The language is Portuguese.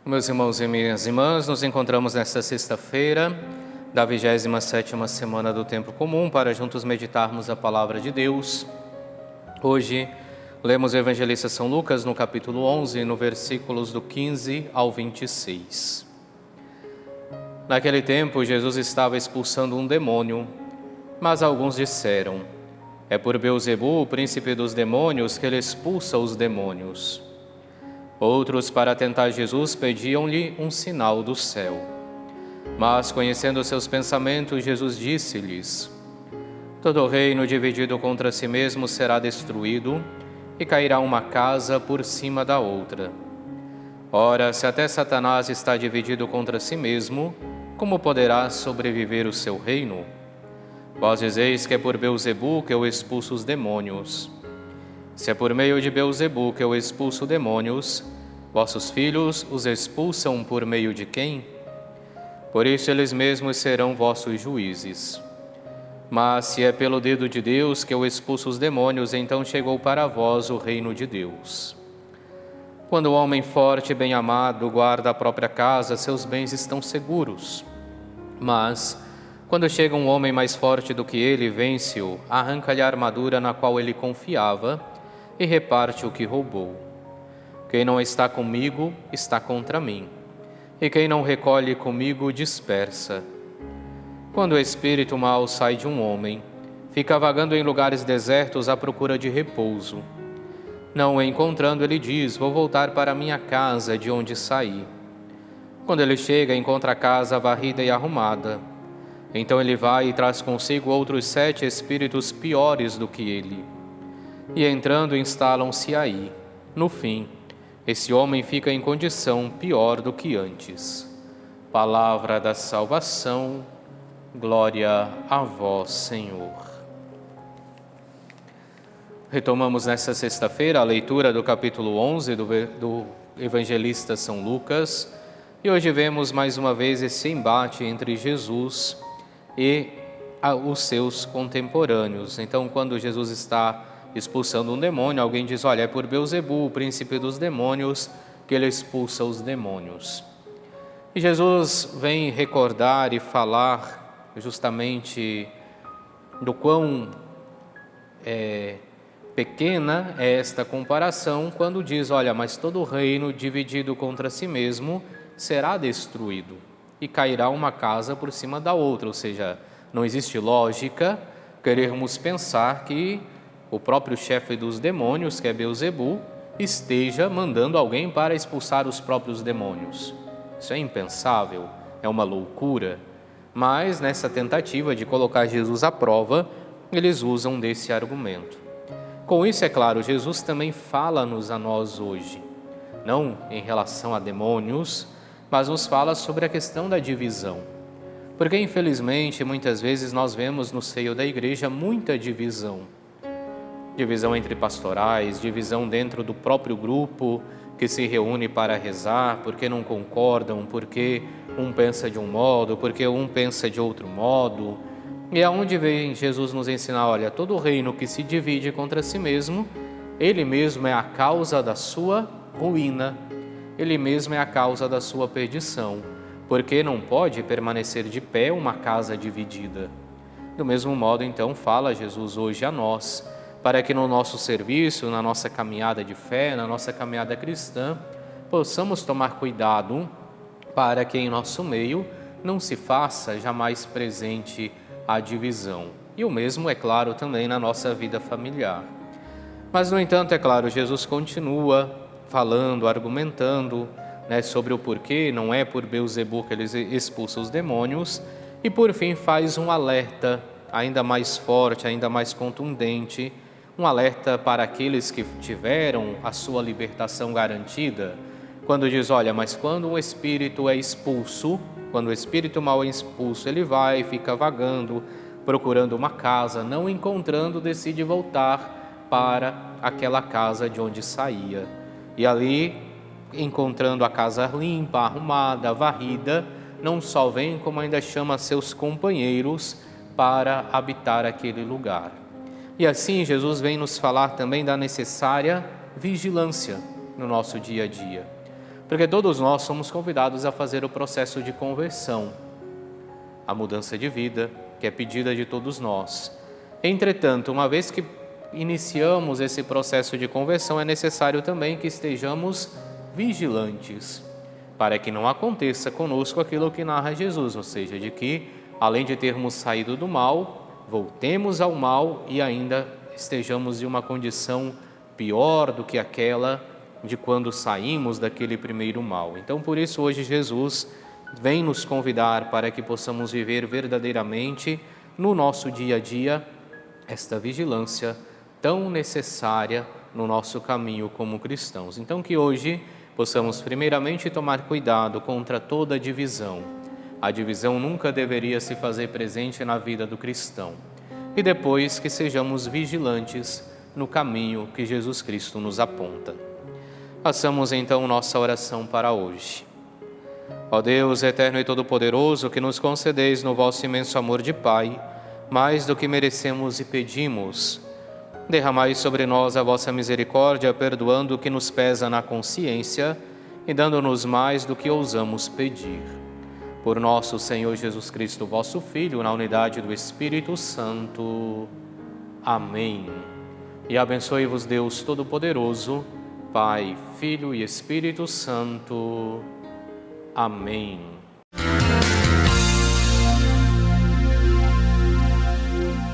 Meus irmãos e minhas irmãs, nos encontramos nesta sexta-feira da 27ª semana do Tempo Comum para juntos meditarmos a Palavra de Deus. Hoje, lemos o Evangelista São Lucas no capítulo 11, no versículos do 15 ao 26. Naquele tempo, Jesus estava expulsando um demônio, mas alguns disseram: é por Beelzebu, o príncipe dos demônios, que ele expulsa os demônios. Outros, para tentar Jesus, pediam-lhe um sinal do céu. Mas, conhecendo seus pensamentos, Jesus disse-lhes: todo reino dividido contra si mesmo será destruído, e cairá uma casa por cima da outra. Ora, se até Satanás está dividido contra si mesmo, como poderá sobreviver o seu reino? Vós dizeis que é por Beelzebu que eu expulso os demônios. Se é por meio de Beelzebu que eu expulso demônios, vossos filhos os expulsam por meio de quem? Por isso eles mesmos serão vossos juízes. Mas se é pelo dedo de Deus que eu expulso os demônios, então chegou para vós o reino de Deus. Quando o homem forte e bem amado guarda a própria casa, seus bens estão seguros. Mas, quando chega um homem mais forte do que ele, vence-o, arranca-lhe a armadura na qual ele confiava e reparte o que roubou. Quem não está comigo, está contra mim, e quem não recolhe comigo, dispersa. Quando o espírito mau sai de um homem, fica vagando em lugares desertos à procura de repouso. Não o encontrando, ele diz: vou voltar para minha casa de onde saí. Quando ele chega, encontra a casa varrida e arrumada. Então ele vai e traz consigo outros 7 espíritos piores do que ele. E entrando, instalam-se aí. No fim, esse homem fica em condição pior do que antes. Palavra da salvação, glória a vós, Senhor. Retomamos nesta sexta-feira a leitura do capítulo 11 do Evangelista São Lucas. E hoje vemos mais uma vez esse embate entre Jesus e os seus contemporâneos. Então, quando Jesus está expulsando um demônio, alguém diz: olha, é por Beelzebu, o príncipe dos demônios, que ele expulsa os demônios. E Jesus vem recordar e falar justamente do quão pequena é esta comparação quando diz: olha, mas todo reino dividido contra si mesmo será destruído e cairá uma casa por cima da outra. Ou seja, não existe lógica querermos pensar que o próprio chefe dos demônios, que é Beelzebu, esteja mandando alguém para expulsar os próprios demônios. Isso é impensável, é uma loucura. Mas nessa tentativa de colocar Jesus à prova, eles usam desse argumento. Com isso, é claro, Jesus também fala-nos a nós hoje, não em relação a demônios, mas nos fala sobre a questão da divisão. Porque, infelizmente, muitas vezes nós vemos no seio da igreja muita divisão. Divisão entre pastorais, divisão dentro do próprio grupo que se reúne para rezar, porque não concordam, porque um pensa de um modo, porque um pensa de outro modo. E aonde vem Jesus nos ensinar: olha, todo reino que se divide contra si mesmo, ele mesmo é a causa da sua ruína, ele mesmo é a causa da sua perdição, porque não pode permanecer de pé uma casa dividida. Do mesmo modo, então, fala Jesus hoje a nós, para que no nosso serviço, na nossa caminhada de fé, na nossa caminhada cristã, possamos tomar cuidado para que em nosso meio não se faça jamais presente a divisão. E o mesmo, é claro, também na nossa vida familiar. Mas, no entanto, é claro, Jesus continua falando, argumentando, sobre o porquê não é por Beelzebu que ele expulsa os demônios, e por fim faz um alerta ainda mais forte, ainda mais contundente, um alerta para aqueles que tiveram a sua libertação garantida, quando diz: olha, mas quando um espírito é expulso, quando o espírito mau é expulso, ele vai e fica vagando, procurando uma casa, não encontrando, decide voltar para aquela casa de onde saía. E ali, encontrando a casa limpa, arrumada, varrida, não só vem, como ainda chama seus companheiros para habitar aquele lugar. E assim Jesus vem nos falar também da necessária vigilância no nosso dia a dia. Porque todos nós somos convidados a fazer o processo de conversão, a mudança de vida, que é pedida de todos nós. Entretanto, uma vez que iniciamos esse processo de conversão, é necessário também que estejamos vigilantes, para que não aconteça conosco aquilo que narra Jesus, ou seja, de que, além de termos saído do mal, voltemos ao mal e ainda estejamos em uma condição pior do que aquela de quando saímos daquele primeiro mal. Então, por isso, hoje Jesus vem nos convidar para que possamos viver verdadeiramente no nosso dia a dia esta vigilância tão necessária no nosso caminho como cristãos. Então, que hoje possamos primeiramente tomar cuidado contra toda divisão. A divisão nunca deveria se fazer presente na vida do cristão. E depois que sejamos vigilantes no caminho que Jesus Cristo nos aponta. Façamos então nossa oração para hoje. Ó Deus eterno e todo-poderoso, que nos concedeis no vosso imenso amor de Pai, mais do que merecemos e pedimos, derramai sobre nós a vossa misericórdia, perdoando o que nos pesa na consciência e dando-nos mais do que ousamos pedir. Por nosso Senhor Jesus Cristo, vosso Filho, na unidade do Espírito Santo. Amém. E abençoe-vos Deus Todo-Poderoso, Pai, Filho e Espírito Santo. Amém.